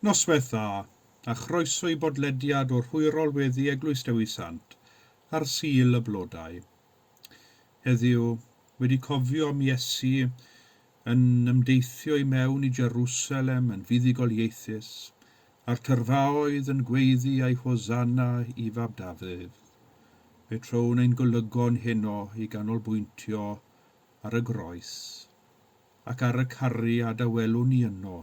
Noswaith dda, a chroeso i bodlediad o'r Hwyrol Weddi Eglwys Dewi Sant ar Sul y Blodau. Heddiw, wedi cofio am Iesu yn ymdeithio i mewn i Jerusalem yn fuddugoliaethus, a'r tyrfaoedd yn gweiddi ei hosana i fab Dafydd. Fe trown ein golygon heno i ganolbwyntio ar y groes, ac ar y cariad a welwn ni yno,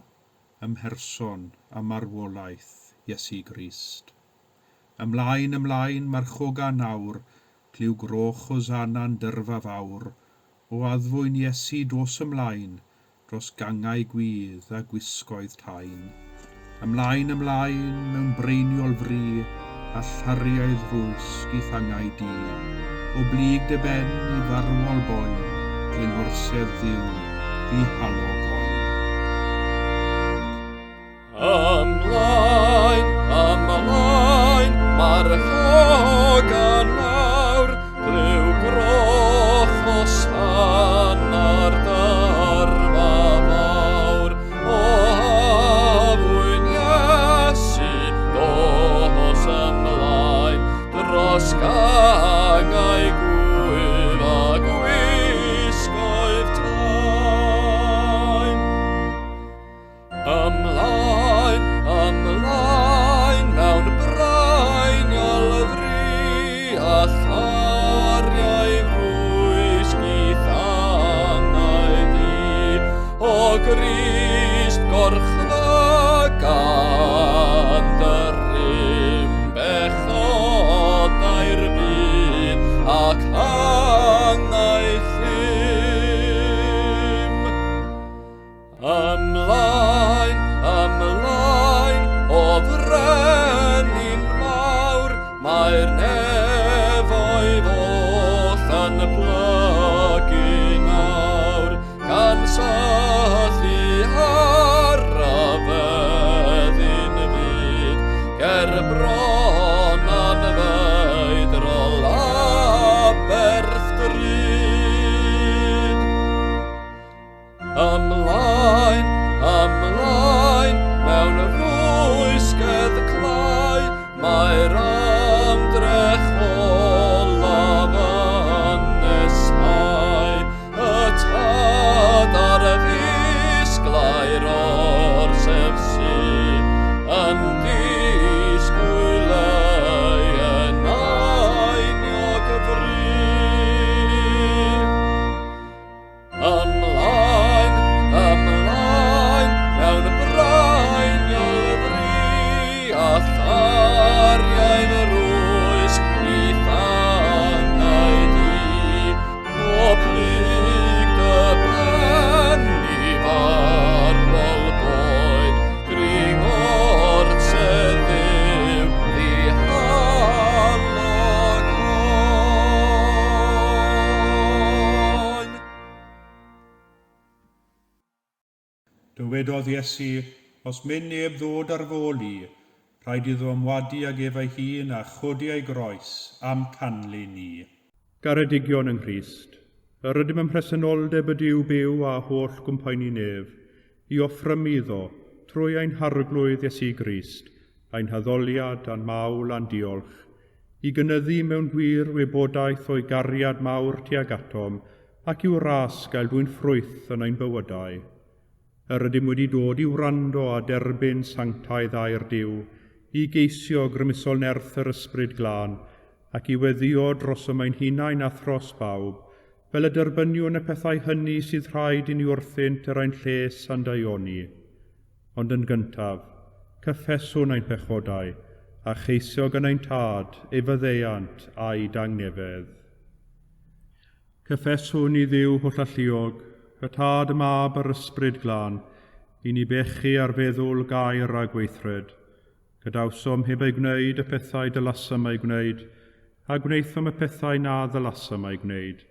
ym mherson a marwolaeth Iesu Grist. Ymlaen, mae'r choga nawr, cliw groch hosana'n dyrfa fawr, o addfwyn Iesu dos ymlaen, dros gangau gwydd a gwisgoedd tain. Ymlaen, mewn breiniol fri, a llariaudd rwsg i thangau di, o blig dy ben i farwol boen, drwy'n horsedd ddiw i halo goen. Ymlaen, mae'r choga nawr, cliw groch hosana'r dyrfa fawr, o hafwyn Iesu dos ymlaen, dros gangau gwydd a gwisgoedd tain. Ymlaen, mewn brainiol fri, a llariau rwysg i thangau di, o Grist gorchfagan dyrym bechod ai'r byd, ac hangau llym. Ymlaen, o frenin mawr, mae'r nefoedd oll yn plygu nawr, gan syllu ar y feddyn fyd, ger bron a'n feidrol a berthdryd. Ymlaen, mewn rwysgedd clai, mae'r ymdrech olaf yn nesau, y tad ar y ddisglair o'r sefsi, yn disgwyl ei yn ainiog fri. Ymlaen, mewn brainiol fri, a llariau'n rwysg i thangau di, o blig dy ben i farwol boen, dring orsedd ddiw i halo goen. Dywedodd Iesu, os mynd neb ddod ar fôl i, rhaid iddo ymwadu ag efo'i hun a chodi ei groes am canlu ni. Garedigion yng Nghrist, yr ydym yn presenoldeb y Duw byw a holl gwmpaini nef, i offrym iddo trwy ein harglwydd Iesu Grist, ein haddoliad a'n mawl a'n diolch, i gynyddu mewn gwir wybodaeth o'i gariad mawr tuag atom ac i'w ras gael dwi'n ffrwyth yn ein bywydau. Yr ydym wedi dod i wrando a derbyn sanctaidd a'r Duw, i geisio grymusol nerth yr ysbryd glân, ac i weddio dros ymai'n hunain a thros bawb, fel y derbyniwn y pethau hynny sydd rhaid i ni wrthynt yr ein lles a'n daioni. Ond yn gyntaf, cyffeswn ein pechodau, a cheisio gan ein tad, ei fyddeiant a'i dangnefedd. Cyffeswn i Dduw holl alluog, y tad y mab yr ysbryd glân, i ni bechu ar feddwl gair a gweithred. Gadawsom heb ei gwneud y pethau dylasam ei gwneud, a gwneithom y pethau na ddylasam ei gwneud.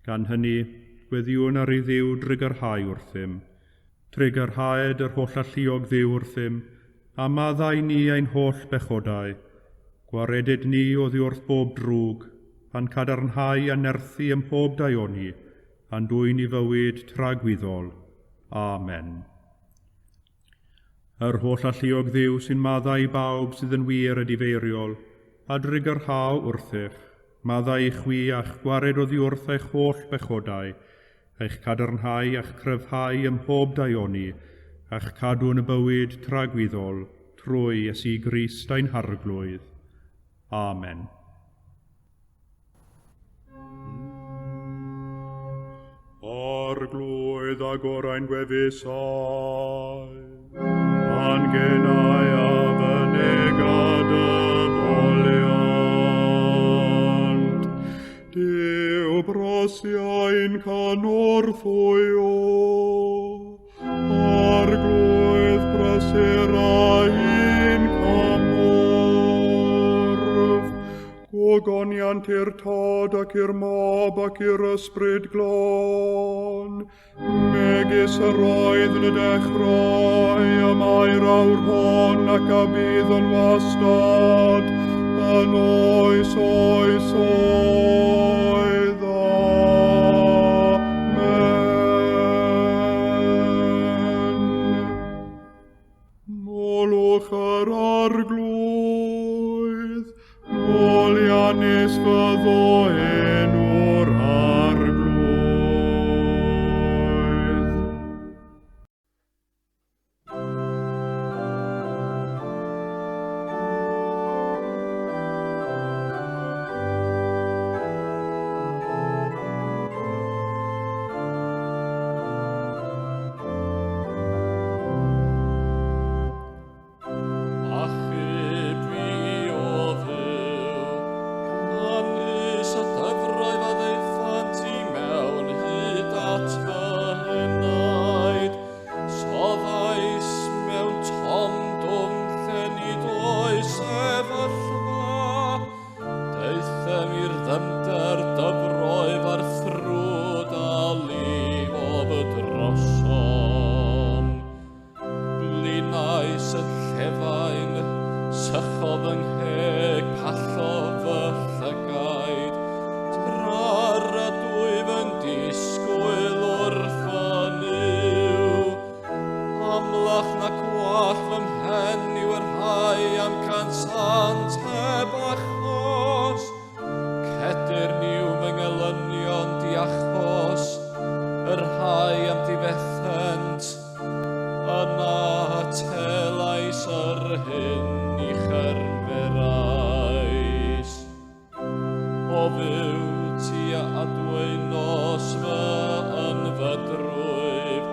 Gan hynny, gweddiwn ar ei Dduw drigyrhau wrthym. Trigyrhaed yr holl alluog Dduw wrthym, a maddau ni ein holl bechodau. Gwaredid ni oddi wrth bob drwg, pan cadarnhau a nerthu ym mhob daioni, a'n dwy'n i fywyd tragwyddol. Amen. Yr holl alluog Dduw sy'n maddau bawb sydd yn wir a difeiriol, a drigyrhaw wrthych, maddau i chwi a'ch gwared oddi wrth eich holl bechodau, eich cadarnhau a'ch cryfhau ym mhob daioni, a'ch cadw yn y bywyd tragwyddol, trwy Iesu Grist ein harglwydd. Amen. Arglwydd a gorau'n gwefusau, angennau a fynegad y boliant. Dyw brosiau'n canorffwyo, arglwydd braserau'n camorf. Gogoniant i'r tad ac i'r mab ac i'r ysbryd glon, megis yr oedd yn y dechrau, y mae'r awr hon ac a bydd yn wastad, yn oes oes oedd. Amen. Molwch yr arglwydd, Molianis fyddo enw'r arglwydd. Sant heb achos, Cedir niw fy ngelynion diachos, yr hai am difethent, yna telais yr hyn i chermerais. O fyw ti a adweinos fy yn fy drwyf,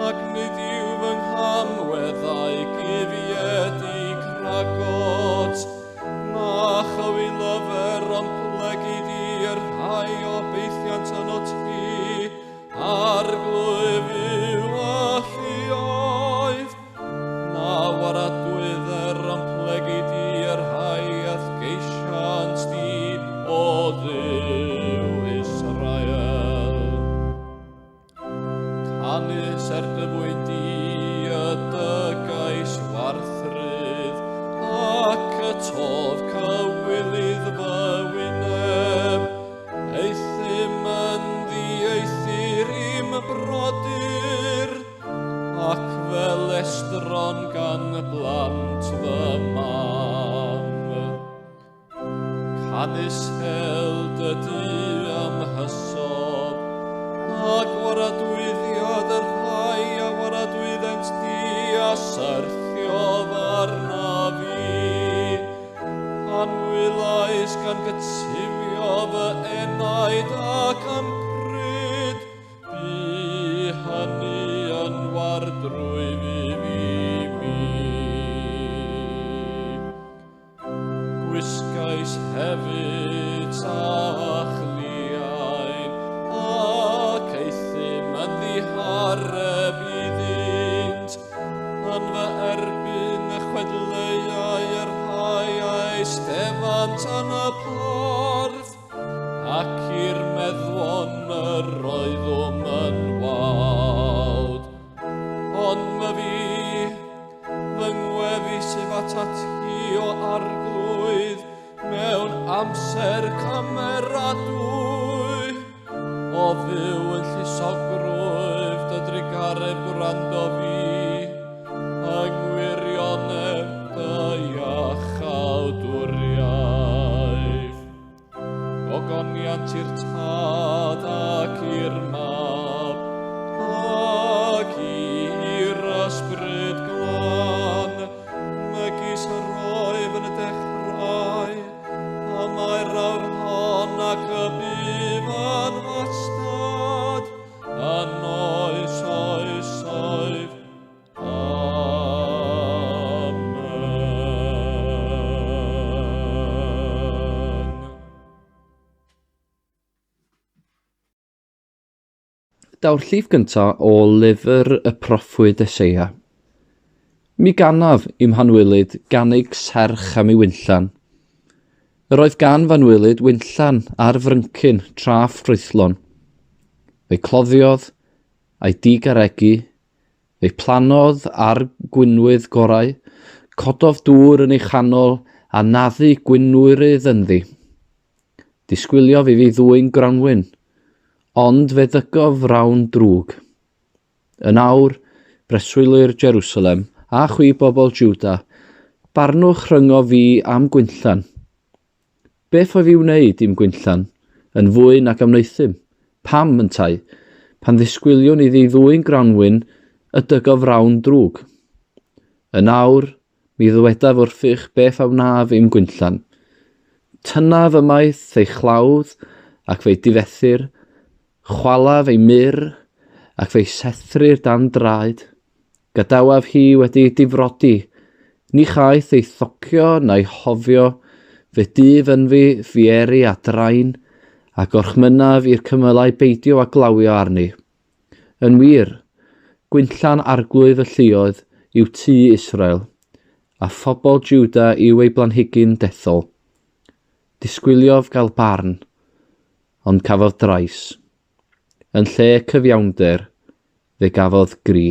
ac nid yw fy nghamweddau gufiedig rhagod, na chywi lyfer ond plegid i'r rhai o beithiant yn o ti, arglwyf yw a llioedd, na waradwydder ond plegid i'r rhai ath geisiant di o Dduw Israel. Canys dy di y dygais warthrydd, ac y tof cywilydd fy wyneb, eithim yn ddieithyr i'm brodyr, ac fel estron gan blant fy mam. Canys held y dy am hysob, ac waradwyddiad yr rhai a waradwyddent di a syrthio farna fi. Anwylais gan gytufio fy enaid ac am pryd, bu hynny yn wardrwyf i fi mi. Gwisgais hefyd a'ch liain, ac eithim yn ddihareb iddynt, yn fy erbyn y chwedleiau yr rhai a'i stefant yn y porth, ac i'r meddlon yr oeddwm yn wawd. Ond my fi, fy ngwefus yw atati o arglwydd, mewn amser cymeradwy, o fyw yn llysogrwydd dy drigareb gwrando fi, yng Daw'r llif gyntaf o lyfr y proffwyd Eseia. Mi ganaf i'm Mhanwylyd gannig serch am ei wynllan. Yr oedd gan Fanwylyd wynllan ar fryncyn tra ffrwythlon. Fe'i cloddiodd, a'i digaregu, fe'i planodd ar gwynwydd gorau, cododd dŵr yn ei chanol a naddu gwynwyrydd ynddi. Disgwylio fi ddwyn grawnwyn, ond fe ddygof rawn drwg. Yn awr, breswylir Jerusalem a chwi bobl Jwda, barnwch rhyngo fi am gwynllan. Beth oedd i'w wneud i'm gwynllan, yn fwy nag am wneithym? Pam yntai, pan ddisgwiliwn iddi ddwyn grawnwyn y dygof rawn drwg. Yn awr, mi ddwedaf wrthych beth a wnaf i'm gwynllan. Tynaf ymaith ei chlawdd ac fe'i difethyr, chwalaf ei myr ac fe'i sethrir dan draed. Gadawaf hi wedi difrodi, ni chaeth ei thocio na'i hofio, fe dyf yn fi fieri a draen, a gorchmynaf i'r cymylau beidio a glawio arni. Yn wir, gwynllan arglwydd y lluoedd yw tŷ Israel, a phobl Jwda yw ei blanhigyn dethol. Disgwyliodd gael barn, ond cafodd drais. Yn lle cyfiawnder, fe gafodd gri.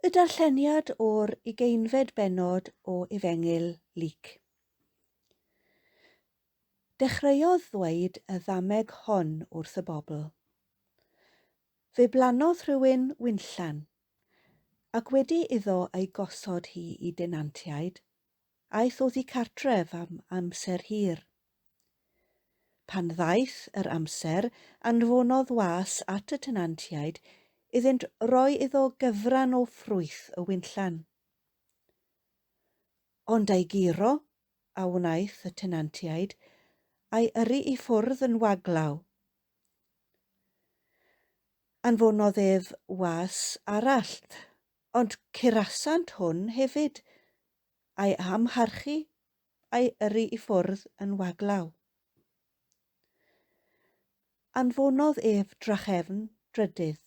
Y darlleniad o'r 20fed bennod o Efengyl Luc. Dechreuodd ddweud y ddameg hon wrth y bobl. Fe blanodd rhywun wynllan, ac wedi iddo ei gosod hi I denantiaid, aeth oddi cartref am amser hir. Pan ddaeth yr amser, anfonodd was at y tenantiaid iddynt roi iddo gyfran o ffrwyth y wynllan. Ond ei giro, a wnaeth y tenantiaid, a'i yrru i ffwrdd yn waglaw. Anfonodd ef was arall, ond curasant hwn hefyd, a'i amharchu a'i yrru i ffwrdd yn waglaw. Anfonodd ef drachefn drydydd,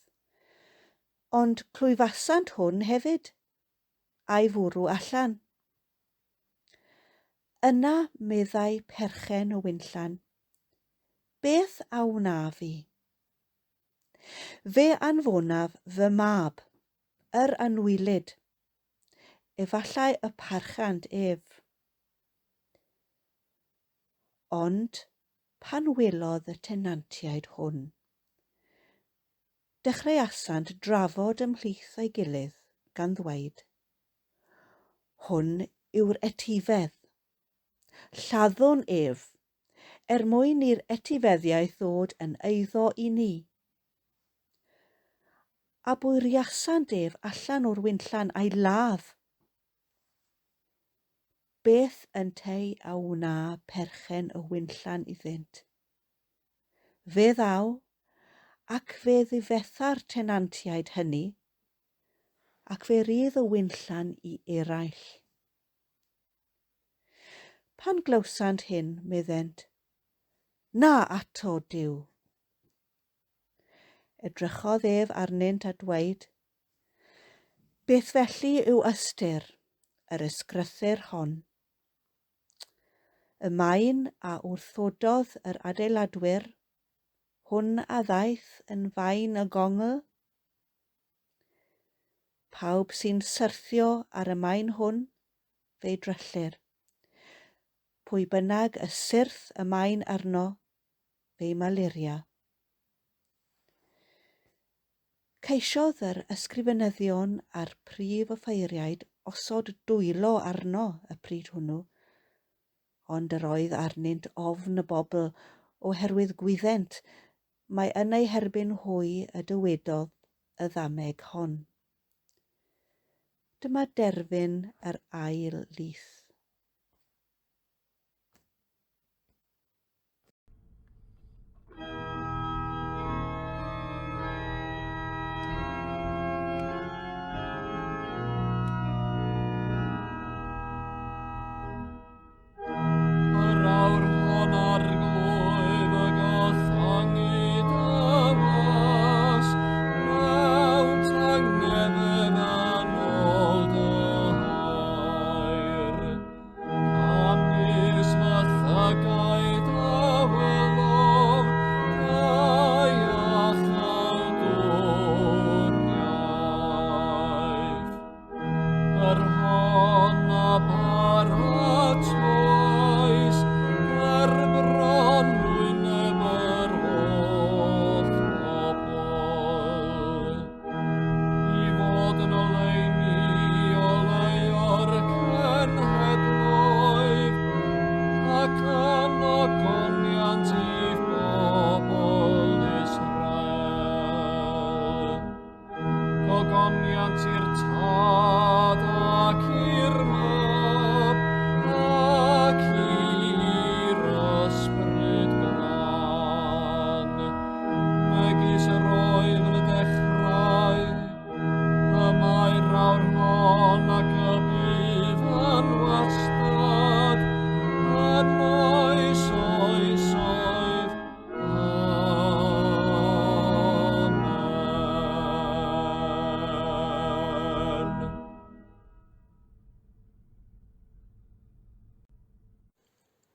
ond clwyfasant hwn hefyd, a'i fwrw allan. Yna meddai perchen y wynllan, beth a wna fi? Fe anfonaf fy mab, yr anwylid, efallai y parchant ef. Ond pan welodd y tenantiaid hwn, dechreuasant drafod ymhlith ei gilydd gan ddweud, hwn yw'r etifedd. Lladdwn ef, mwyn i'r etifeddiaeth ddod yn eiddo i ni. A bwriasant ef allan o'r wynllan a'i ladd. Beth yn tei a wna perchen y wynllan iddynt? Fe ddaw, ac fe ddifetha'r tenantiaid hynny, ac fe rydd y wynllan i eraill. Pan glywsant hyn, meddent, na ato Duw. Edrychodd ef arnynt a dweud, beth felly yw ystyr yr ysgrythyr hon? Y maen a wrthododd yr adeiladwyr, hwn a ddaeth yn faen y gongl. Pawb sy'n syrthio ar y maen hwn, fe dryllir. Pwy bynnag y syrth y maen arno, fe maliria. Ceisiodd yr ysgrifenyddion a'r prif offeiriaid osod dwylo arno y pryd hwnnw, ond yr oedd arnynt ofn y bobl oherwydd gwyddent mae yn ei herbyn hwy y dywedodd y ddameg hon. Dyma derfyn yr ail lith.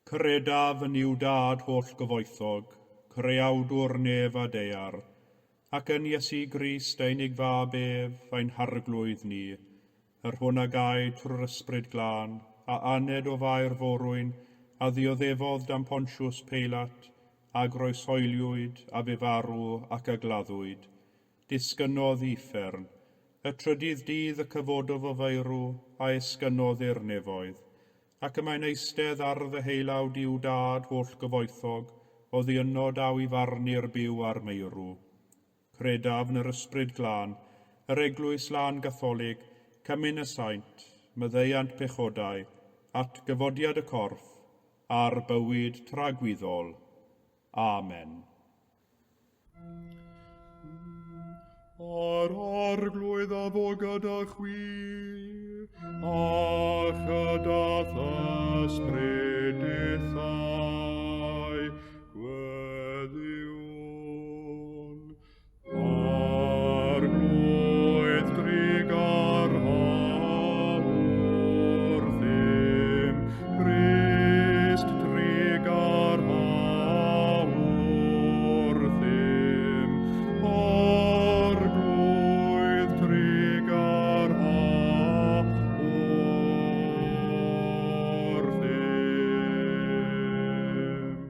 Credaf yn i'w dad holl gyfoethog, creawdwr nef a dear, ac yn Iesu Grist ein fab ef, ein harglwydd ni, yr hwn a gai trwy'r ysbryd glân, a aned o fair forwyn, a ddioddefodd dan Pontiws Peilat, a groesoeliwyd, a fe farw ac a gladdwyd. Disgynnodd uffern, y trydydd dydd y cyfododd o feirw, a esgynnodd i'r nefoedd. Ac y mae'n eistedd ar y heilawd i'w dad holl gyfoethog, oddi yno daw i farnu'r byw ar meirw. credaf yn yr ysbryd glân, yr Eglwys Lân Gatholig, cymyn y saint, myddeiant pechodau, at gyfodiad y corff, a'r bywyd tragwyddol. Amen. Ar arglwydd a fo gyda chwi, a chydath ysbrydithau gweddiwn. Arglwydd drigar hawr ddim, Christ drigar hawr ddim, arglwydd drigar hawr ddim.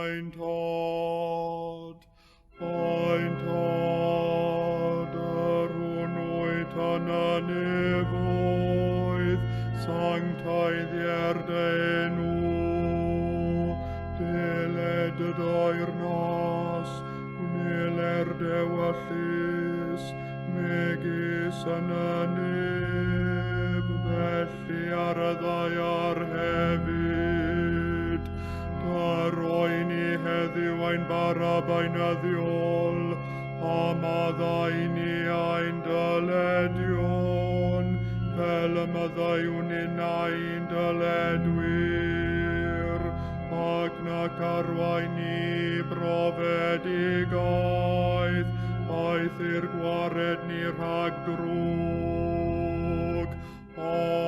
Ointad, yr hwnnwyd yn y nefoedd, sanctaidd i'r enw, deled y dair nas, gwneler dewyllus, megis yn y neb, felly ar y ddaiar hefyd. Daroi ni heddiw ein barab ein addiol, a maddau ni ein dyledion, fel y maddaiwn ein dyledwyr, ac nac arwain ni brofedigaeth, aeth i'r gwared ni rhag drwg. Amen.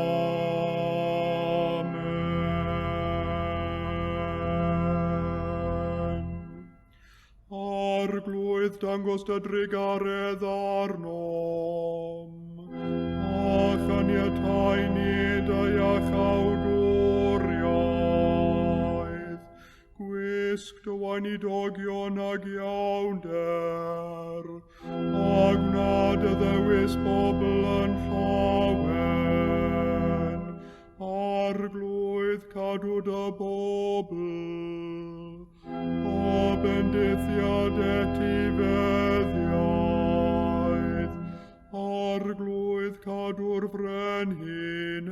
Arglwydd dangos dy drigaredd arnom, a chaniatau ni dy iachawdwriaeth, gwisg dy wain i dogion ag iawnder, a gnad y ddewis bobl yn llawen, arglwydd cadw dy bobl, o bendithiad etifeddiaeth, arglwydd cadw'r frenhines,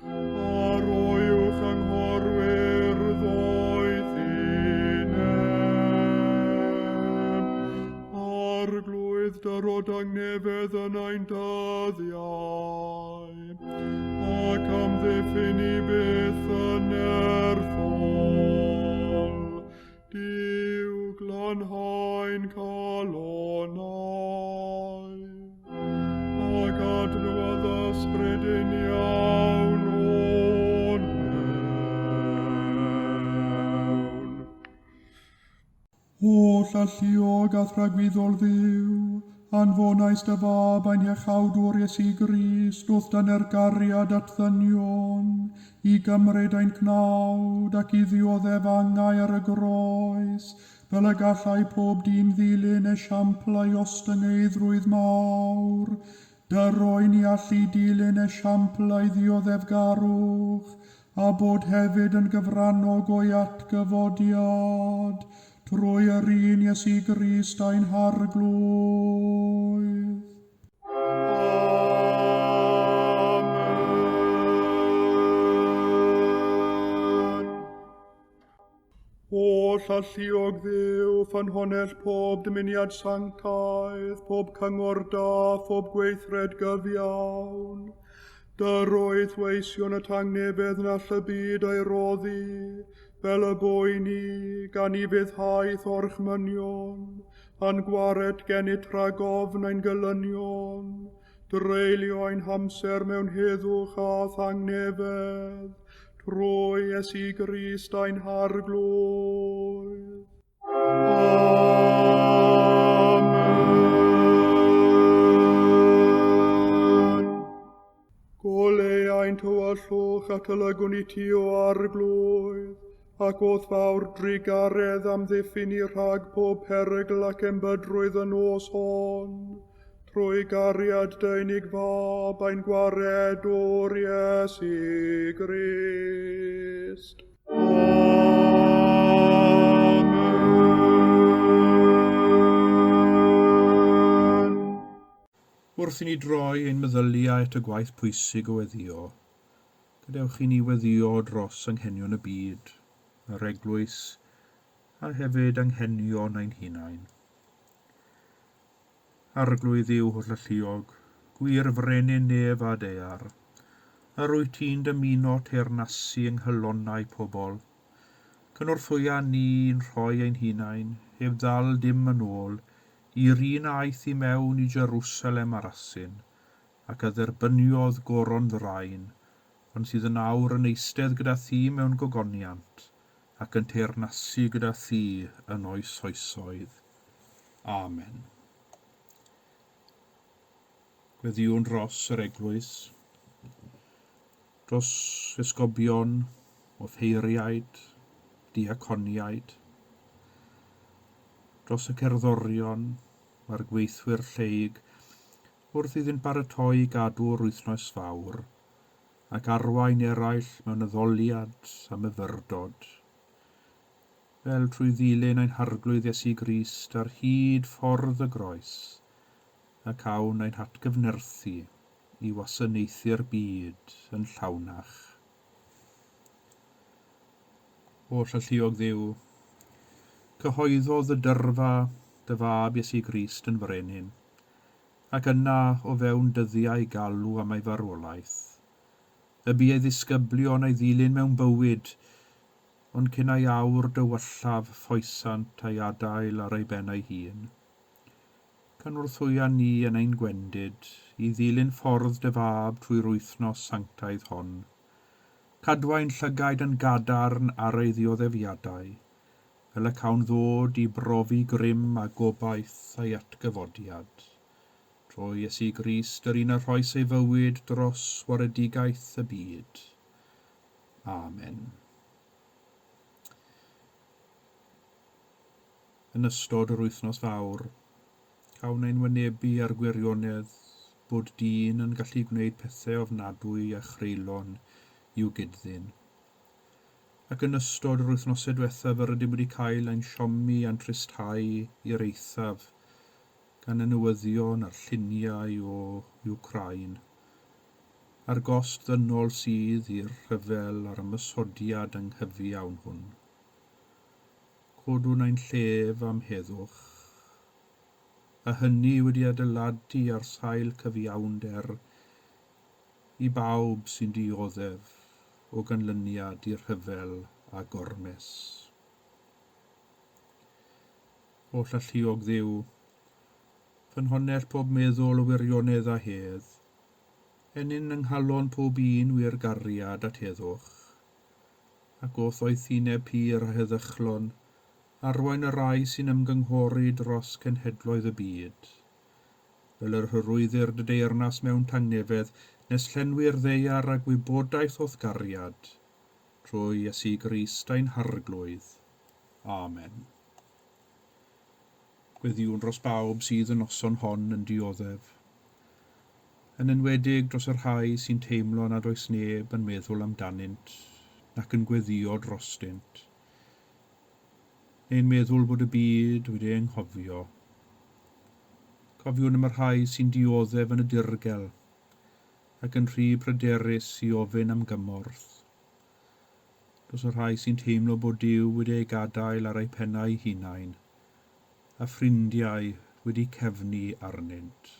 ar oiwch anghorwyr ddoethinem, arglwydd dyrod angnefedd yn ein dyddiau, ac amddiffyn i byth yn erthol, Duw glanhaen calonau, ac adnodd ysbryd yn iawn o'n mewn. O llalluog a thragwyddol ddiw, anfonais dy fab ein iachawdwr Iesu Grist wrth dan ergariad at ddynion, i gymryd ein cnawd ac i ddioddef angau ar y groes, fel y gallai pob dyn ddilyn esiamplau ostyngeidrwydd mawr. Dyroi ni allu dilyn esiamplau ddioddefgarwch, a bod hefyd yn gyfrannog o'i atgyfodiad, trwy yr un Iesu Grist ein harglwydd. O llalluog ddiw, ffynhonell pob dymuniad sanctaidd, pob cyngor da, pob gweithred gyfiawn. Dyrwydd weision y tangnefedd yn all y byd ei roddi, fel y boi ni, gan i fyddhaeth orchmynion, a'n gwared gennyt rhagofn ein gylynion, dreulio ein hamser mewn heddwch a thangnefedd, trwy Iesu Grist ein harglwydd. Amen. Goleu ein tywyllwch at olygwn i ti o arglwydd, ac oedd fawr drigaredd amddiffyn i rhag pob perygl ac embydrwydd yn os hon, trwy gariad deunig fab ein gwared o'r Iesu Grist. Amen. Wrth i ni droi ein meddyliau at y gwaith pwysig o weddio, gadewch i ni weddio dros anghenion y byd, yr eglwys, a hefyd anghenion ein hunain. Arglwydd yw holl alluog, gwir frenin nef a dear, a rwy ti'n dymuno teirnasu yng nghylonnau pobl. Cynorthwya ni'n rhoi ein hunain, heb ddal dim yn ôl, i'r un aeth i mewn i Jerusalem ar asyn, ac a dderbyniodd goron ddrain, ond sydd yn awr yn eistedd gyda thi mewn gogoniant, ac yn teirnasu gyda thi yn oes oesoedd. Amen. Gweddiwn dros yr eglwys, dros esgobion, offeiriaid, diaconiaid, dros y cerddorion, a'r gweithwyr lleug, wrth iddynt baratoi gadw'r wythnos fawr, ac arwain eraill mewn addoliad am y fyrdod. Fel trwy ddilyn ein harglwydd Iesu Grist ar hyd ffordd y groes, ac awn ein hatgyfnerthu i wasanaethu'r byd yn llawnach. Oll alluog Dduw, cyhoeddodd y dyrfa dy fab Iesu Grist yn frenin, ac yna o fewn dyddiau galw am ei farwolaeth. Y bu ei ddisgyblion ei ddilyn mewn bywyd, ond cyn ei awr dywallaf ffoesant ei adael ar ei ben ei hun. Cynwrthwya ni yn ein gwendid i ddilyn ffordd dy fab trwy'r wythnos sanctaidd hon. Cadwain llygaid yn gadarn ar ei ddioddefiadau, fel y cawn ddod i brofi grym a gobaith ei atgyfodiad. Trwy Iesu Grist yr un a rhoes ei fywyd dros waredigaeth y byd. Amen. Yn ystod yr wythnos fawr, cawn ein wynebu ar gwirionedd bod dyn yn gallu gwneud pethau ofnadwy a chreulon i'w gyddyn. Ac yn ystod yr wythnosau diwethaf yr ydym wedi cael ein siomi a'n tristau i'r eithaf gan y newyddion a'r lluniau o Wcrain, a'r gost ddynol sydd i'r rhyfel a'r ymysodiad anghyfiawn hwn. Codwn ein llef am heddwch, a hynny wedi adeiladu ar sail cyfiawnder i bawb sy'n dioddef o ganlyniad i'r rhyfel a gormes. Oll alluog Dduw, ffynhonnell pob meddwl o wirionedd a hedd, enyn yng nghalon pob un wir gariad at heddwch, ac oth oethineb pur a heddychlon, arwain y rai sy'n ymgynghori dros cenhedloedd y byd. Fel yr hyrwyddir dy deyrnas mewn tangnefedd, nes llenwi'r ddeiar a gwybodaeth o'th gariad, trwy Iesu Grist ein harglwydd. Amen. Gweddiwn dros bawb sydd yn noson hon yn dioddef. Yn enwedig dros yr rhai sy'n teimlo nad oes neb yn meddwl amdanynt, nac yn gweddio drostynt. Neu'n meddwl bod y byd wedi ei anghofio. Cofiwn am y rhai sy'n dioddef yn y dirgel, ac yn rhy pryderus i ofyn am gymorth. Dros y rhai sy'n teimlo bod Duw wedi ei gadael ar ei pennau hunain, a ffrindiau wedi cefnu arnynt.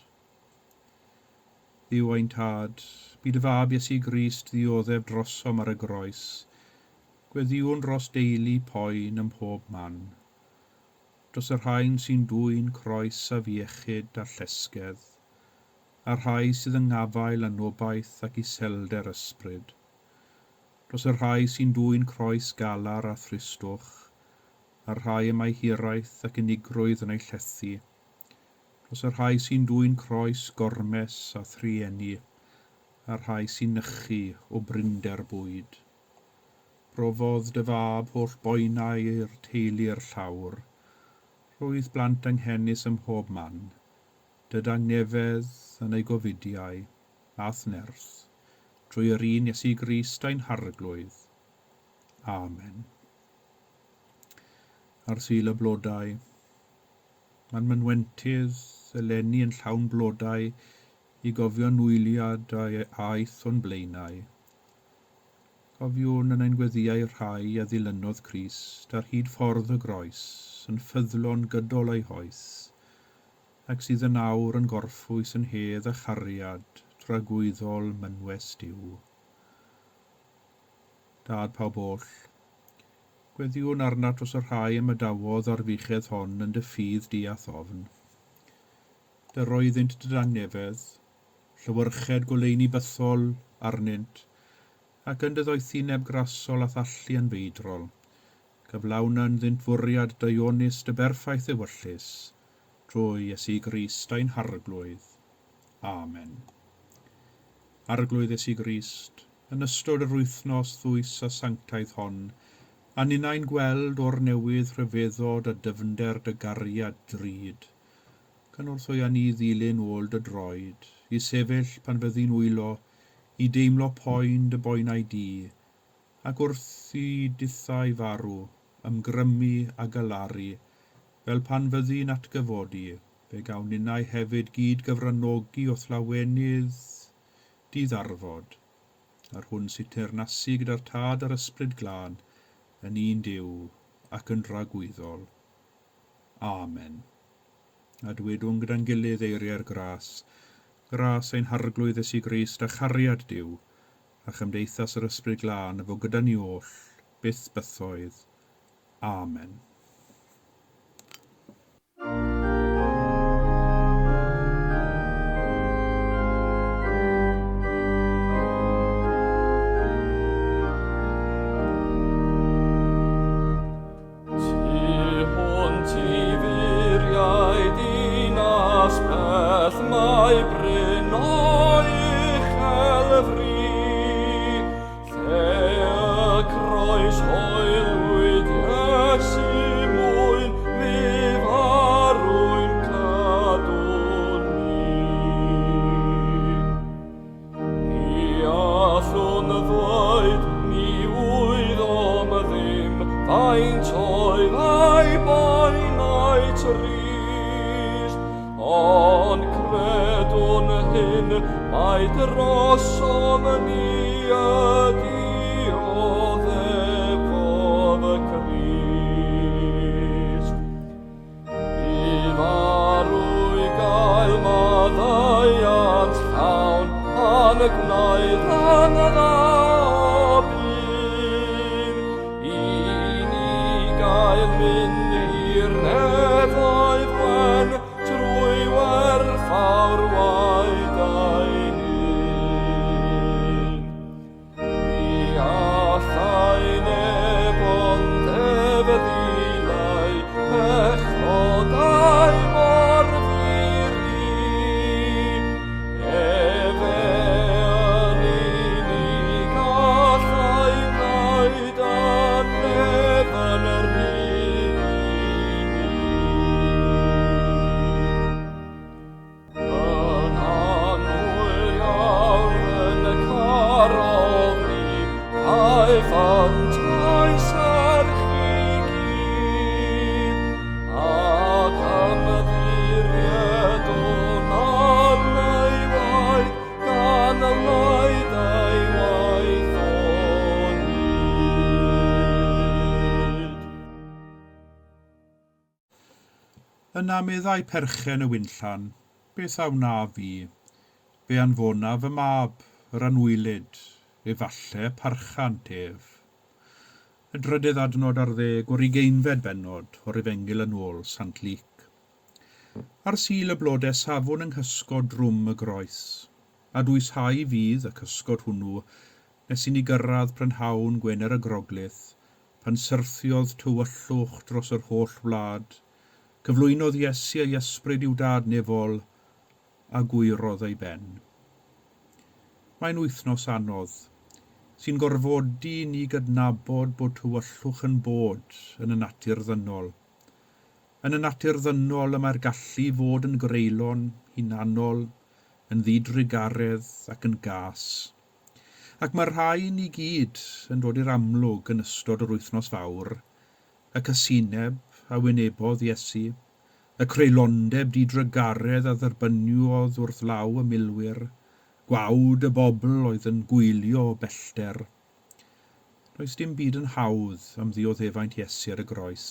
Dduw ein tad, byd y fab Iesu Grist ddioddef drosom ar y groes, gweddiwn dros deulu poen ym mhob man, dros y rhain sy'n dwyn croes a fiechyd a llesgedd, a'r rhai sydd yn ngafael a nobaith ac iselder ysbryd, dros y rhai sy'n dwyn croes galar a thristwch, a'r rhai am ei hiraeth ac unigrwydd yn ei llethu, dros y rhai sy'n dwyn croes gormes a thrienni, a'r rhai sy'n nychu o brinder bwyd. Profodd dy fab holl boenau i'r teulu'r llawr, rwydd blant anghennus ym mhob man, dydangnefedd yn ei gofidiau, ath nerth, trwy yr un Iesu Grist ein harglwydd. Amen. Ar sul y blodau, ma'n mynwentydd eleni yn llawn blodau i gofio nwyliad aeth o'n blaenau. Cofiwn yn ein gweddiau rhai a ddilynodd Crist ar hyd ffordd y groes, yn ffyddlon gydol ei hoes, ac sydd yn awr yn gorffwys yn hedd a chariad tragwyddol mynwes diw. Dad pawb oll, gweddiwn arnat os y rhai am y dawodd o'r fichedd hon yn dy ffydd di a thofn. Dy roeddynt dy dangnefedd, llywyrched goleuni bythol arnynt, ac yn dy ddoethineb grasol a thallu yn feidrol, cyflawna'n ddynt fwriad dionis dy berffaith ewyllus, trwy Iesu Grist ein harglwydd. Amen. Arglwydd Iesu Grist, yn ystod yr wythnos ddwys a sanctaidd hon, a ninnau'n gweld o'r newydd rhyfeddod a dyfnder dy gariad drud, cynorthwy a ni ddilyn ôl dy droed, i sefyll pan fyddi'n wylo, i deimlo poen dy boenau di, ac wrth i dithau farw, ymgrymu a galaru, fel pan fyddi'n atgyfodi, fe gawn ninnau hefyd gyd gyfrannogi o thlawenydd diddarfod, ar hwn sy'n teyrnasu gyda'r tad a'r ysbryd glân, yn un Duw ac yn ragwyddol. Amen. A dwedwn gyda'n gilydd eiriau'r gras ein harglwydd Iesu Grist a chariad Duw, a chymdeithas yr ysbryd glân efo gyda ni oll, byth bythoedd. Amen. Yna meddai perchen y wynllan, beth aw na fi, fe anfona fy mab, yr anwylid, efalle parchant ef. Y drydydd adnod ar 10 o'r 20 bennod o'r Efengil yn ôl Sant Luc. Ar sul y blodau safon yng nghysgod drwm y groes, a dwys-hau fydd y cysgod hwnnw nes i ni gyrraedd prynhawn Gwener y Groglith, pan syrthiodd tywyllwch dros yr holl wlad, cyflwynodd Iesu ei ysbryd i'w dad nefol, a gwyrodd ei ben. Mae'n wythnos anodd, sy'n gorfodi ni gydnabod bod tywyllwch yn bod yn y natur ddynol. Yn y natur ddynol y mae'r gallu fod yn greulon, hunanol, yn ddidrigaredd ac yn gas. Ac mae'r rhai ni gyd yn dod i'r amlwg yn ystod yr wythnos fawr, y cysineb a wynebodd Iesu, Y creulondeb di drygaredd a dderbyniodd wrth law y milwyr, gwawd y bobl oedd yn gwylio o bellter. Does dim byd yn hawdd am ddioddefaint Iesu ar y groes.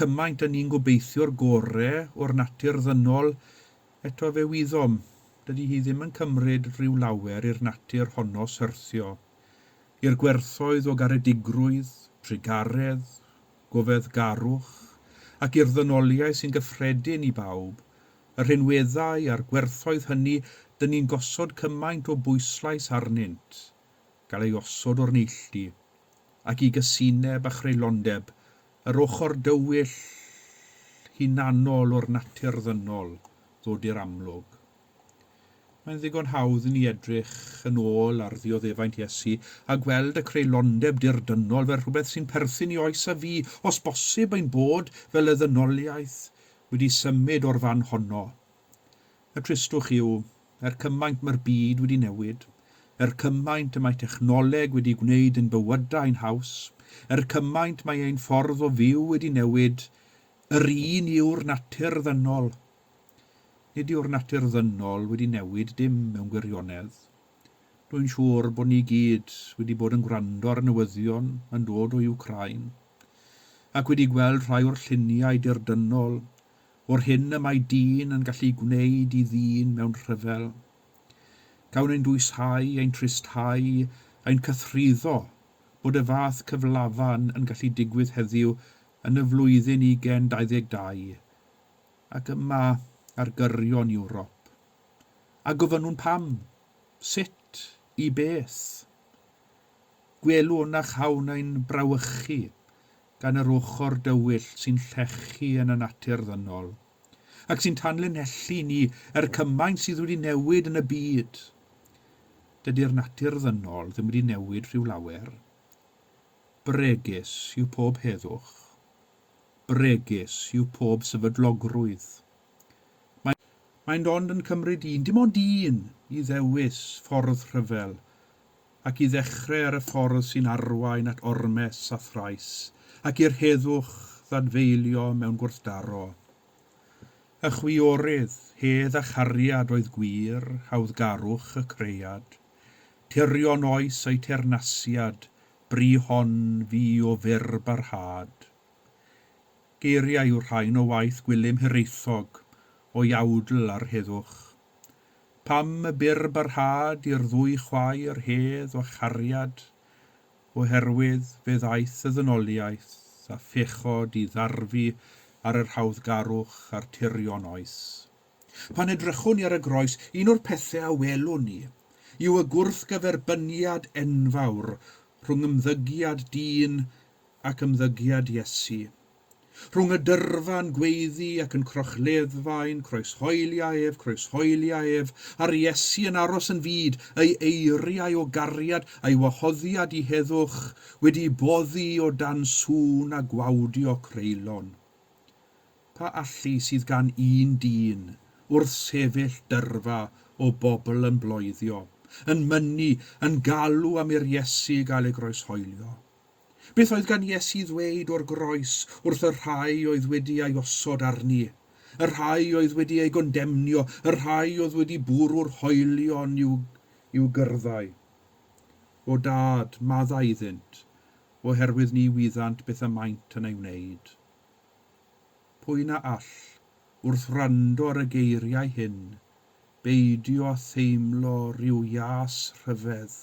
Cymaint yn ni'n gobeithio'r gorau o'r natur ddynol, eto fe wyddom, dydy hi ddim yn cymryd rhyw lawer i'r natur honno syrthio, i'r gwerthoedd o garedigrwydd, trigaredd, gofedd garwch, ac i'r ddynoliau sy'n gyffredin i bawb, y rhinweddau a'r gwerthoedd hynny dyn ni'n gosod cymaint o bwyslais arnynt, gael ei osod o'r neilltu, ac i gysineb a chreulondeb, yr ochr dywyll hunanol o'r natur ddynol ddod i'r amlwg. Mae'n ddigon hawdd i ni edrych yn ôl ar ddioddefaint Iesu a gweld y creulondeb dirdynol fel rhywbeth sy'n perthyn i oes a fi, os bosib ein bod fel y ddynoliaeth wedi symud o'r fan honno. Y tristwch yw, cymaint mae'r byd wedi newid, cymaint y mae technoleg wedi gwneud yn bywydau'n haws, cymaint mae ein ffordd o fyw wedi newid, yr un yw'r natur ddynol. Nid yw'r natur ddynol wedi newid dim mewn gwirionedd. Dwi'n siŵr bod ni gyd wedi bod yn gwrando ar newyddion yn dod o Wcrain, ac wedi gweld rhai o'r lluniau dirdynol, o'r hyn y mae dyn yn gallu gwneud i ddyn mewn rhyfel. Gawn ein dwysau, ein tristau, ein cythruddo bod y fath cyflafan yn gallu digwydd heddiw yn y flwyddyn 2022 ac yma ar gyrion Ewrop. A gofyn nhw'n pam, sut, i beth? Gwelwn a chawn ein brawychu gan yr ochr dywyll sy'n llechu yn y natur ddynol, ac sy'n tanlinellu ni cymaint sydd wedi newid yn y byd. Dydy'r natur ddynol ddim wedi newid rhyw lawer. Bregus yw pob heddwch. Bregus yw pob sefydlogrwydd. Mae'n ond yn cymryd dim ond un, i ddewis ffordd rhyfel, ac i ddechrau ar y ffordd sy'n arwain at ormes a thrais, ac i'r heddwch ddadfeilio mewn gwrthdaro. Y chwiorydd, hedd a chariad oedd gwir, hawddgarwch y creiad, tirion oes eu teyrnasiad, bri hon fi o fyr barhad. Geiriau yw'r rhain o waith gwilym hiraethog, o iawdl ar heddwch. Pam y byr barhad i'r ddwy chwaer hedd o chariad, oherwydd fe ddaeth y ddynoliaeth a phechod i ddarfu ar yr hawddgarwch a'r tirion oes. Pan edrychwn ni ar y groes, un o'r pethau a welwn ni yw y gwrthgyferbyniad enfawr rhwng ymddygiad dyn ac ymddygiad Iesu. Rhwng y dyrfa'n gweiddi ac yn crochleddfaen, croeshoeliaef, a'r Iesu yn aros yn fyd, ei eiriau o gariad, ei wahoddiad i heddwch, wedi boddi o dan sŵn a gwawdio creulon. Pa allu sydd gan un dyn wrth sefyll dyrfa o bobl yn bloeddio, yn mynnu, yn galw am i'r Iesu gael ei groeshoelio. Beth oedd gan Iesu ddweud o'r groes wrth y rhai oedd wedi ei osod arni, y rhai oedd wedi ei gondemnio, y rhai oedd wedi bwrw'r hoelion i'w gyrddau. O dad, maddau iddynt, oherwydd ni wyddant beth y maint yn ei wneud. Pwy na all, wrth rando ar y geiriau hyn, beidio a theimlo rhyw ias rhyfedd.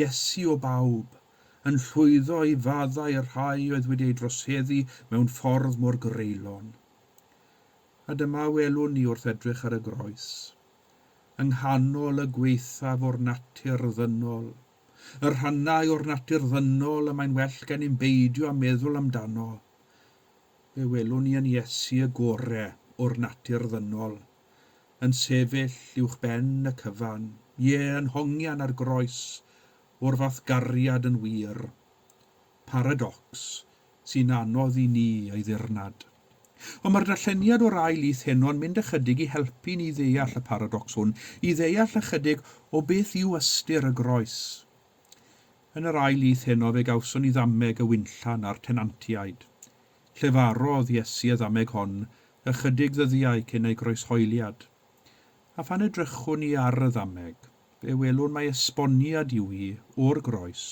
Iesu o bawb, yn llwyddo i faddau y rhai oedd wedi ei droseddu mewn ffordd mor greulon. A dyma welwn ni wrth edrych ar y groes, yng nghanol y gweithaf o'r natur ddynol, y rhannau o'r natur ddynol y mae'n well gen i'n beidio a meddwl amdano. Fe welwn ni yn Iesu y gorau o'r natur ddynol, yn sefyll uwch ben y cyfan, yn hongian ar groes, o'r fath gariad yn wir. Paradox sy'n anodd i ni ei ddirnad. Ond mae'r darlleniad o'r ail lith heno'n mynd ychydig i helpu ni ddeall y paradox hwn, i ddeall ychydig o beth yw ystyr y groes. Yn yr ail lith heno fe gawson ni ddameg y wynllan a'r tenantiaid. Llefarodd Iesu y ddameg hon ychydig ddyddiau cyn ei groeshoeliad. A phan edrychwn ni ar y ddameg, fe welwn mai esboniad yw hi o'r groes,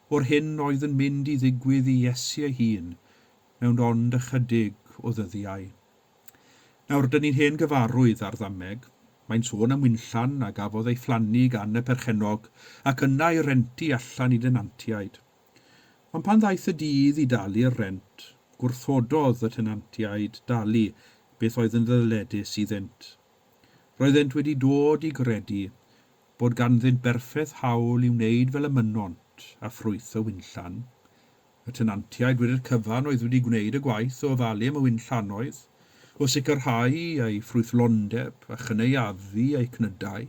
o'r hyn oedd yn mynd i ddigwydd i Iesu ei hun mewn ond ychydig o ddyddiau. Nawr, dyn ni'n hen gyfarwydd ar ddameg. Mae'n sôn am wynllan a gafodd ei phlannu gan y perchenog ac yna ei renti allan i denantiaid. Ond pan ddaeth y dydd i dalu'r rent, gwrthododd y tenantiaid dalu beth oedd yn ddyledus iddynt. Roeddent wedi dod i gredu bod ganddynt berffaith hawl i wneud fel y mynont a ffrwyth y wynllan. Y tenantiaid wedi'r cyfan oedd wedi gwneud y gwaith o ofalu am y wynllanoedd, o sicrhau ei ffrwythlondeb a chyneuafu ei cnydau.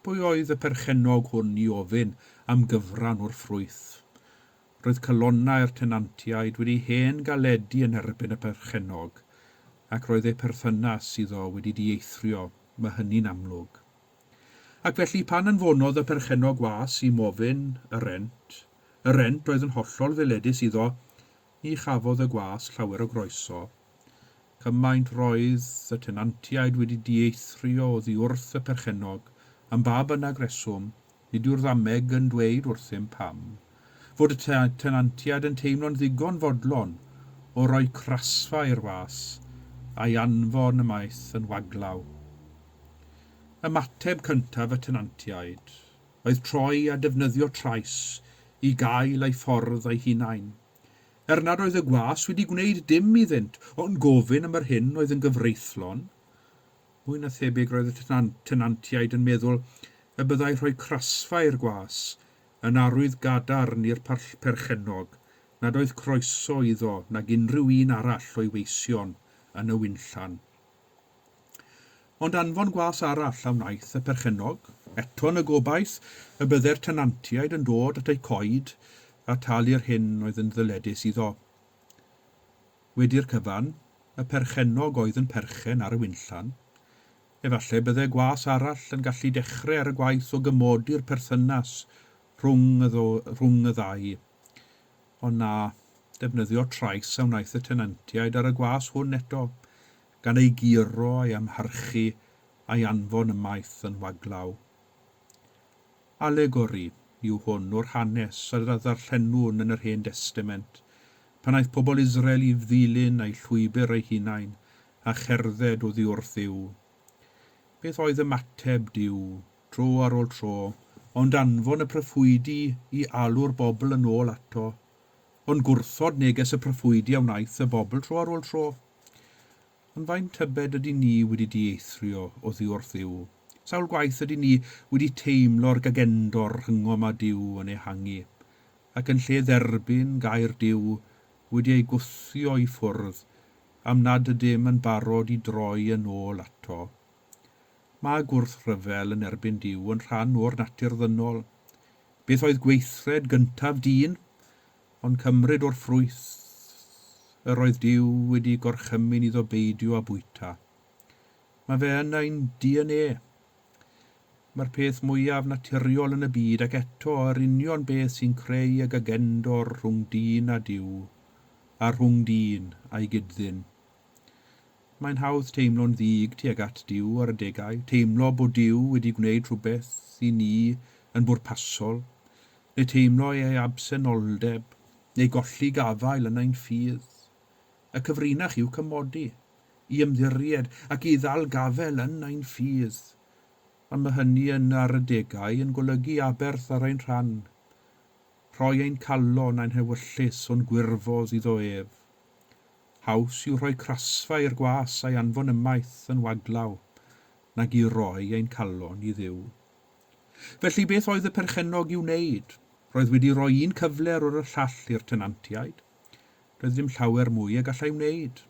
Pwy oedd y perchenog hwn i ofyn am gyfran o'r ffrwyth? Roedd calonnau'r tenantiaid wedi hen galedu yn erbyn y perchenog, ac roedd eu perthynas iddo wedi dieithrio, mae hynny'n amlwg. Ac felly pan anfonodd y perchenog was i mofyn y rent oedd yn hollol feledus iddo, ni chafodd y gwas llawer o groeso. Cymaint roedd y tenantiaid wedi dieithrio oddi wrth y perchenog am ba bynnag reswm, nid yw'r ddameg yn dweud wrthym pam, fod y tenantiaid yn teimlo'n ddigon fodlon o roi crasfa i'r was a'i anfon y maeth yn waglaw. Ymateb cyntaf y tenantiaid oedd troi a defnyddio trais i gael ei ffordd ei hunain. Nad oedd y gwas wedi gwneud dim iddynt, ond gofyn am yr hyn oedd yn gyfreithlon. Mwy na thebyg roedd y tenantiaid yn meddwl y byddai rhoi crasfa i'r gwas yn arwydd gadarn i'r perchenog nad oedd croeso iddo nag unrhyw un arall o'i weision yn y wynllan. Ond anfon gwas arall a wnaeth y perchenog, eto yn y gobaith y byddai'r tenantiaid yn dod at eu coed a talu'r hyn oedd yn ddyledus iddo. Wedi'r cyfan, y perchenog oedd yn perchen ar y wynllan. Efallai byddai gwas arall yn gallu dechrau ar y gwaith o gymodi'r perthynas rhwng y ddau. Ond na, defnyddio trais a wnaeth y tenantiaid ar y gwas hwn eto, gan ei giro a'i amharchu a'i anfon ymaith yn waglaw. Alegori yw hwn o'r hanes a ddarllenwn yn yr Hen Testament, pan aeth pobl Israel i ddilyn a'i llwybr eu hunain a cherdded oddi wrth Dduw. Beth oedd ymateb Dduw, tro ar ôl tro, ond anfon y proffwydi i alw'r bobl yn ôl ato, ond gwrthod neges y proffwydi a wnaeth y bobl tro ar ôl tro. Ond faint tybed ydy ni wedi dieithrio oddi wrth Dduw? Sawl gwaith ydy ni wedi teimlo'r gagendor rhyngom a Duw yn ehangu, ac yn lle dderbyn gair Duw wedi ei gwthio i ffwrdd am nad ydym yn barod i droi yn ôl ato. Mae gwrthryfel yn erbyn Duw yn rhan o'r natur ddynol. Beth oedd gweithred gyntaf dyn, ond cymryd o'r ffrwyth yr oedd Duw wedi gorchymyn iddo beidio a bwyta. Mae fe yn ein DNA. Mae'r peth mwyaf naturiol yn y byd ac eto yr union beth sy'n creu y gagendor rhwng dyn a Duw, a rhwng dyn a'i gyddyn. Mae'n hawdd teimlo'n ddig tuag at Duw ar y degau, teimlo bod Duw wedi gwneud rhywbeth i ni yn bwrpasol, neu teimlo ei absenoldeb, neu golli gafael yn ein ffydd. Y cyfrinach yw cymodi, i ymddiried ac i ddal gafel yn ein ffydd. Ond mae hynny yn ar y degau yn golygu aberth ar ein rhan, rhoi ein calon a'n hewyllus o'n gwirfodd iddo ef. Haws yw rhoi crasfa i'r gwas a'i anfon ymaith yn waglaw, nag i roi ein calon i Dduw. Felly beth oedd y perchenog i'w wneud? Roedd wedi rhoi un cyfler o'r llall i'r tenantiaid. Roedd ddim llawer mwy a gallai wneud.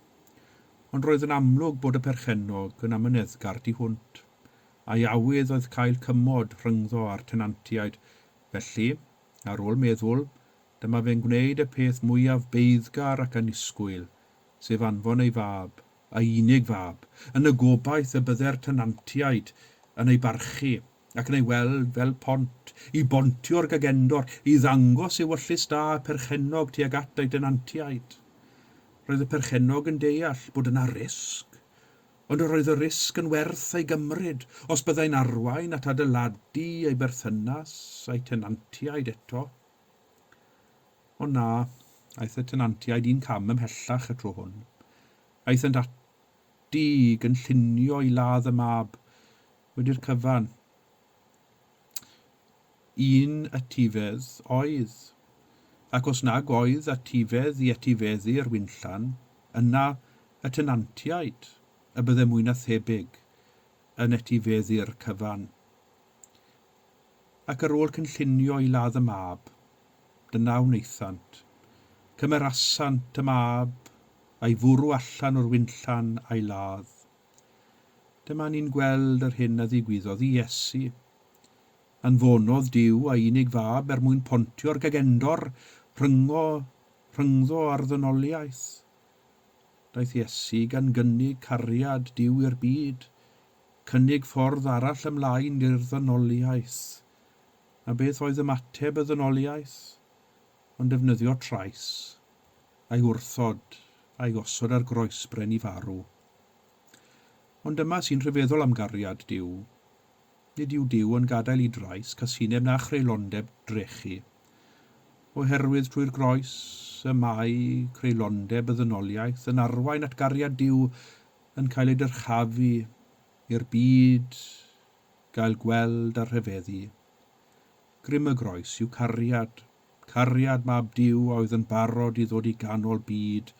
Ond roedd yn amlwg bod y perchenog yn amyneddgar di hwnt, a iawydd oedd cael cymod rhyngddo ar tenantiaid. Felly, ar ôl meddwl, dyma fe'n gwneud y peth mwyaf beiddgar ac anisgwyl, sef anfon ei fab, a unig fab, yn y gobaith y byddai'r tenantiaid yn ei barchu ac yn ei weld fel pont, i bontio'r gagendor, i ddangos ei wyllus da perchenog tuag at ei tenantiaid. Roedd y perchennog yn deall bod yna risg, ond roedd y risg yn werth ei gymryd os byddai'n arwain at adeiladu ei berthynas a'i tenantiaid eto. Ond na, aeth y tenantiaid un cam ymhellach y tro hwn. Aethent ati i gynllunio i ladd y mab wedi'r cyfan. Un etifedd oedd, ac os nag oedd etifedd i etifeddu'r wynllan, yna y tenantiaid y bydde mwy na thebyg yn etifeddu'r cyfan. Ac ar ôl cynllunio i ladd y mab, dyna wnaethant, cymerasant y mab a'i fwrw allan o'r wynllan a'i ladd. Dyma ni'n gweld yr hyn a ddigwyddodd i Iesu. Anfonodd Duw a unig fab mwyn pontio'r gagendor rhyngddo ar ddynoliaeth. Daeth Iesu gan gynnig cariad Duw i'r byd, cynnig ffordd arall ymlaen i'r ddynoliaeth. A beth oedd ymateb y ddynoliaeth? Ond defnyddio trais, a'i wrthod, a'i gosod ar groesbren i farw. Ond dyma sy'n rhyfeddol am gariad Duw. Nid yw Duw yn gadael i drais casineb na chreulondeb drechu. Oherwydd trwy'r groes y mae creulondeb y ddynoliaeth yn arwain at gariad Duw yn cael ei dyrchafu i'r byd gael gweld a rhyfeddu. Grym y groes yw cariad mab Duw a oedd yn barod i ddod i ganol byd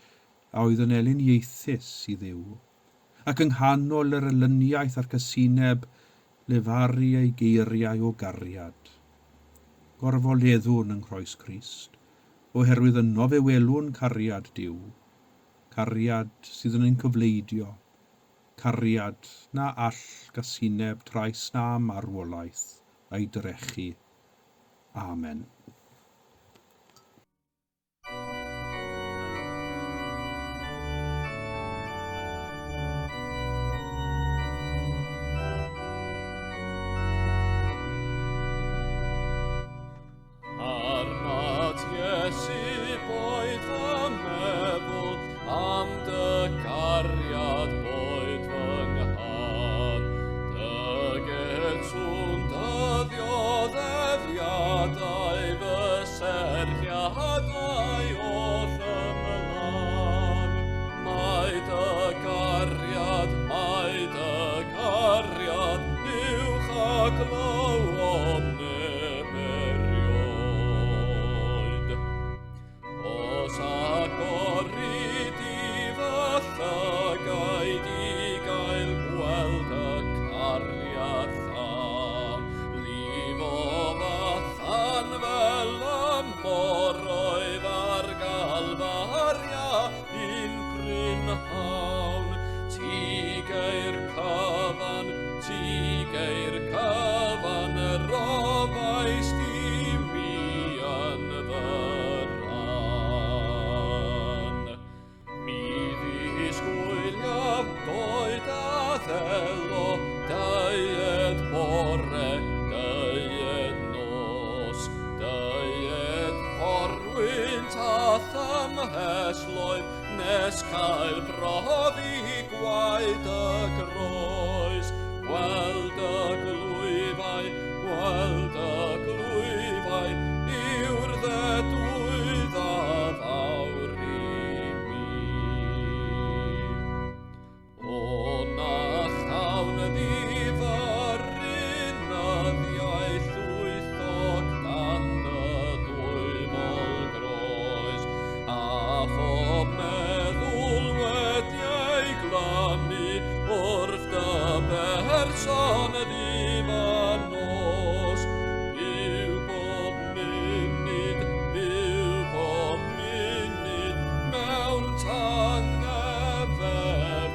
a oedd yn eliniaethus i Dduw. Ac yng nghanol yr elyniaeth a'r casineb lefaru ei geiriau o gariad. Gorfoleddwn yng nghroes Crist, oherwydd yno fe welwn cariad Duw, cariad sydd yn ein cyfleidio, cariad na all gasineb trais na marwolaeth a'i drechu. Amen. Nes cael profi gwaed y groes, gweld y glwyfau, yw'r ddedwydd a fawr i mi. O na chawn ddifyrun yddiaeth llwythog dan y dwymol groes, a phob meddwl wedi ei glymu wrth dy berson difanos. Byw bob munud mewn tangnefedd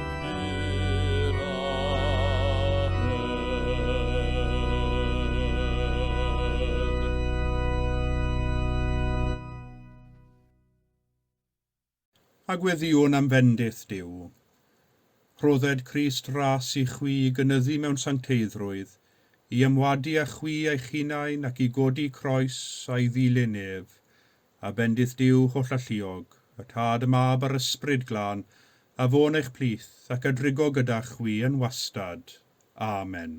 A gweddiwn am fendith Duw. Rhodded Crist ras i chwi i gynyddu mewn sancteiddrwydd, i ymwadu â chwi eich hunain ac i godi croes a'i ddilyn ef, a bendith Duw holl alluog, y tad y mab a'r ysbryd glân, a fo'n eich plith ac a drigo gyda chwi yn wastad. Amen.